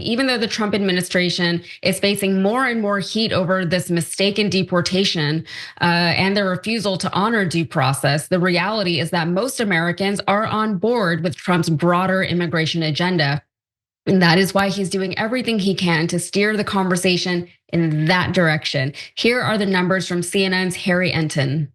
Even though the Trump administration is facing more and more heat over this mistaken deportation and their refusal to honor due process, the reality is that most Americans are on board with Trump's broader immigration agenda. And that is why he's doing everything he can to steer the conversation in that direction. Here are the numbers from CNN's Harry Enton.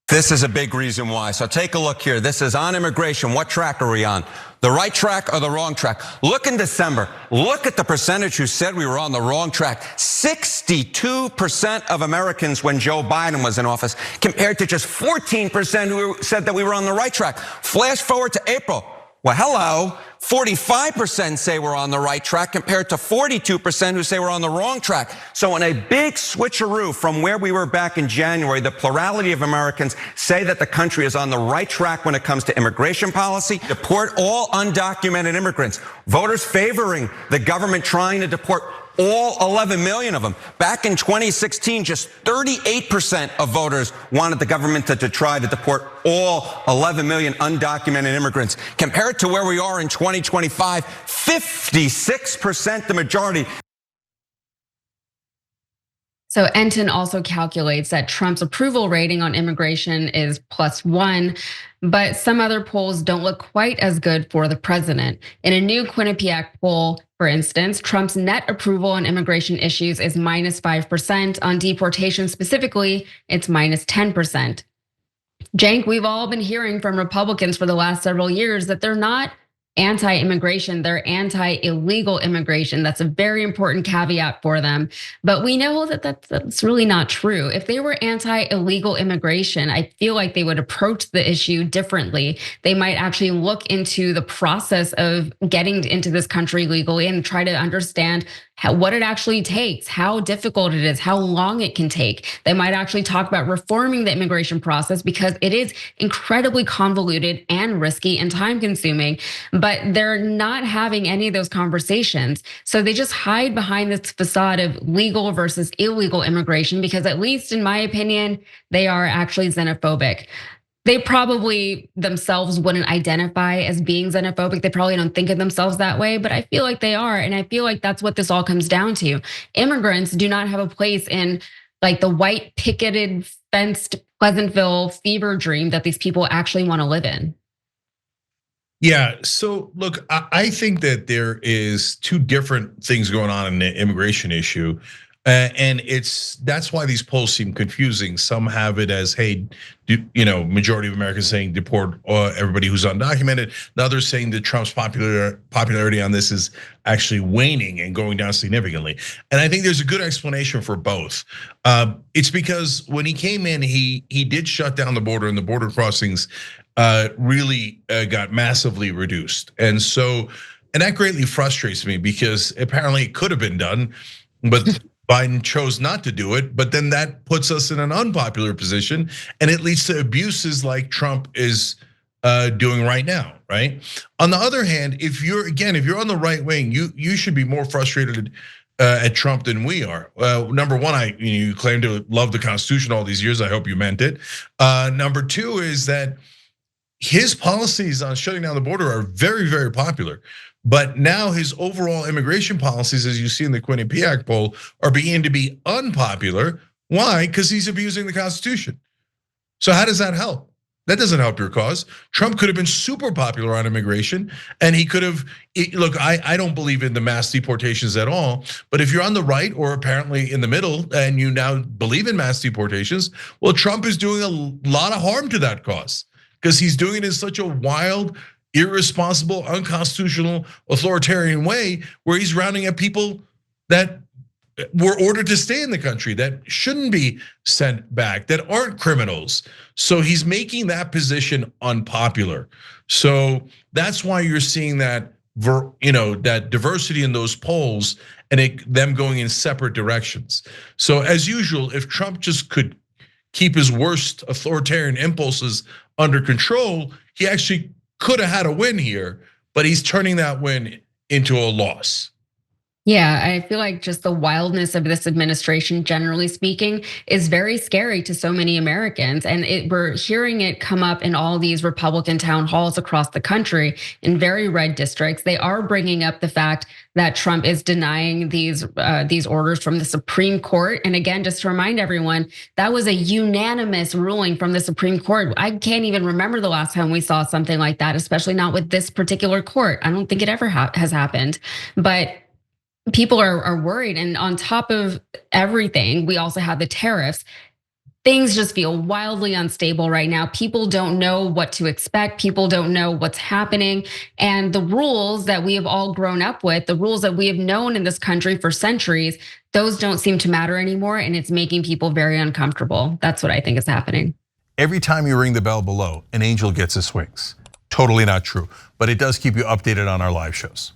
This is a big reason why. So take a look here. This is on immigration. What track are we on? The right track or the wrong track? Look in December. Look at the percentage who said we were on the wrong track. 62% of Americans when Joe Biden was in office, compared to just 14% who said that we were on the right track. Flash forward to April. Well, hello, 45% say we're on the right track compared to 42% who say we're on the wrong track. So in a big switcheroo from where we were back in January, the plurality of Americans say that the country is on the right track when it comes to immigration policy. Deport all undocumented immigrants. Voters favoring the government trying to deport all 11 million of them. Back in 2016, just 38% of voters wanted the government to try to deport all 11 million undocumented immigrants. Compared to where we are in 2025, 56%, the majority. So Enton also calculates that Trump's approval rating on immigration is +1, but some other polls don't look quite as good for the president. In a new Quinnipiac poll, for instance, Trump's net approval on immigration issues is -5%. On deportation specifically, it's -10%. Cenk, we've all been hearing from Republicans for the last several years that they're not anti-immigration, they're anti-illegal immigration. That's a very important caveat for them. But we know that that's really not true. If they were anti-illegal immigration, I feel like they would approach the issue differently. They might actually look into the process of getting into this country legally and try to understand what it actually takes, how difficult it is, how long it can take. They might actually talk about reforming the immigration process because it is incredibly convoluted and risky and time consuming, but they're not having any of those conversations. So they just hide behind this facade of legal versus illegal immigration because, at least in my opinion, they are actually xenophobic. They probably themselves wouldn't identify as being xenophobic. They probably don't think of themselves that way, but I feel like they are. And I feel like that's what this all comes down to. Immigrants do not have a place in like the white picketed, fenced Pleasantville fever dream that these people actually want to live in. Yeah, so look, I think that there is two different things going on in the immigration issue. And that's why these polls seem confusing. Some have it as, hey, majority of Americans saying deport everybody who's undocumented. The others saying that Trump's popularity on this is actually waning and going down significantly. And I think there's a good explanation for both. It's because when he came in, he did shut down the border, and the border crossings really got massively reduced. And that greatly frustrates me because apparently it could have been done, but Biden chose not to do it, but then that puts us in an unpopular position, and it leads to abuses like Trump is doing right now, right? On the other hand, if you're on the right wing, you should be more frustrated at Trump than we are. Number one, you claim to love the Constitution all these years. I hope you meant it. Number two is that his policies on shutting down the border are very, very popular. But now his overall immigration policies, as you see in the Quinnipiac poll, are beginning to be unpopular. Why? Because he's abusing the Constitution. So how does that help? That doesn't help your cause. Trump could have been super popular on immigration, and he could have, look, I don't believe in the mass deportations at all, but if you're on the right or apparently in the middle and you now believe in mass deportations, well, Trump is doing a lot of harm to that cause because he's doing it in such a wild, irresponsible, unconstitutional, authoritarian way where he's rounding up people that were ordered to stay in the country, that shouldn't be sent back, that aren't criminals. So he's making that position unpopular. So that's why you're seeing that, that diversity in those polls and them going in separate directions. So as usual, if Trump just could keep his worst authoritarian impulses under control, he actually could have had a win here, but he's turning that win into a loss. Yeah, I feel like just the wildness of this administration, generally speaking, is very scary to so many Americans. And we're hearing it come up in all these Republican town halls across the country in very red districts. They are bringing up the fact that Trump is denying these orders from the Supreme Court. And again, just to remind everyone, that was a unanimous ruling from the Supreme Court. I can't even remember the last time we saw something like that, especially not with this particular court. I don't think it ever has happened. But people are worried. And on top of everything, we also have the tariffs. Things just feel wildly unstable right now. People don't know what to expect. People don't know what's happening. And the rules that we have all grown up with, the rules that we have known in this country for centuries, those don't seem to matter anymore. And it's making people very uncomfortable. That's what I think is happening. Every time you ring the bell below, an angel gets his wings. Totally not true, but it does keep you updated on our live shows.